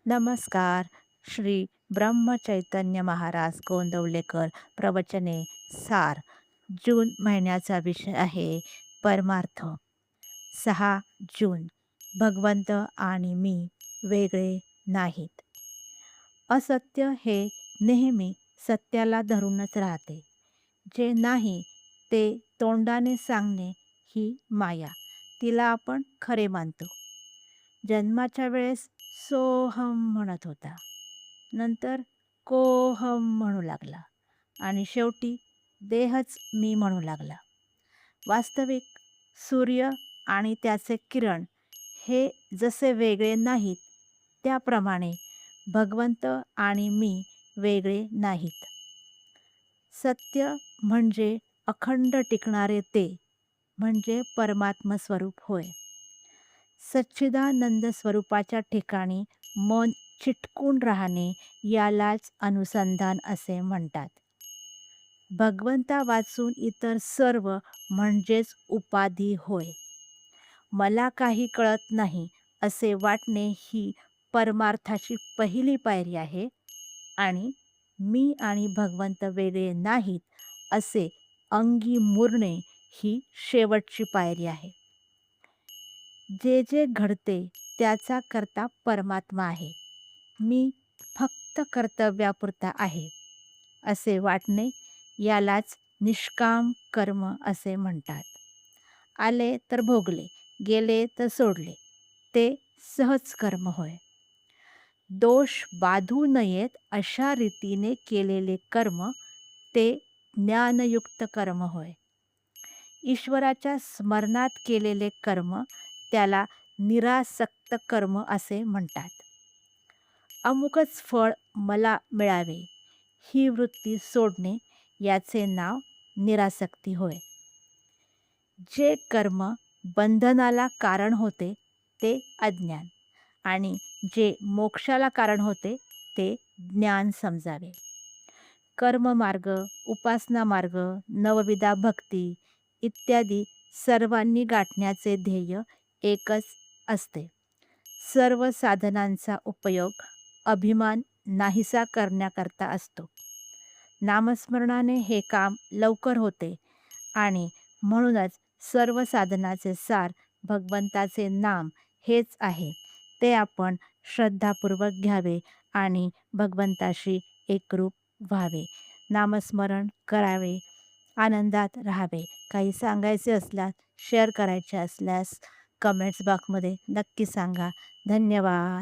नमस्कार. श्री ब्रह्मचैतन्य महाराज गोंदवलेकर प्रवचने सार. जून महिन्याचा विषय आहे परमार्थ. 6 जून. भगवंत आणि मी वेगळे नाहीत. असत्य हे नेहमी सत्याला धरूनच राहते. जे नाही ते तोंडाने सांगणे ही माया. तिला आपण खरे मानतो. जन्माच्या वेळेस सोहम म्हणत होता. नंतर कोहम म्हणू लागला आणि शेवटी देहच मी म्हणू लागला. वास्तविक सूर्य आणि त्याचे किरण हे जसे वेगळे नाहीत, त्याप्रमाणे भगवंत आणि मी वेगळे नाहीत. सत्य म्हणजे अखंड टिकणारे ते, म्हणजे परमात्म स्वरूप होय. सच्चिदानंद स्वरूपाच्या ठिकाणी मन चिटकून राहणे यालाच अनुसंधान असे म्हणतात. भगवंता वाचून इतर सर्व म्हणजेच उपाधी होय. मला काही कळत नाही असे वाटणे ही परमार्थाची पहिली पायरी आहे आणि मी आणि भगवंत वेगळे नाहीत असे अंगी मुरणे ही शेवटची पायरी आहे. जे जे घडते त्याचा करता परमात्मा आहे. मी फक्त कर्तव्यापुरता आहे असे वाटणे यालाच निष्काम कर्म असे म्हणतात. आले तर भोगले, गेले तर सोडले, ते सहज कर्म होय. दोष बाधू नयेत अशा रीतीने केलेले कर्म ते ज्ञानयुक्त कर्म होय. ईश्वराच्या स्मरणात केलेले कर्म त्याला निरासक्त कर्म असे म्हणतात. अमुकच फळ मला मिळावे ही वृत्ती सोडणे याचे नाव निरासक्ती होय. जे कर्म बंधनाला कारण होते ते अज्ञान आणि जे मोक्षाला कारण होते ते ज्ञान समजावे. कर्ममार्ग, उपासना मार्ग, नवविधा भक्ती इत्यादी सर्वांनी गाठण्याचे ध्येय एकच असते. सर्व साधनांचा उपयोग अभिमान नाहीसा करण्याकरता असतो. नामस्मरणाने हे काम लवकर होते आणि म्हणूनच सर्व साधनाचे सार भगवंताचे नाम हेच आहे. ते आपण श्रद्धापूर्वक घ्यावे आणि भगवंताशी एकरूप व्हावे. नामस्मरण करावे, आनंदात राहावे. काही सांगायचे असल्यास, शेअर करायचे असल्यास कमेंट्स बॉक्समध्ये नक्की सांगा. धन्यवाद.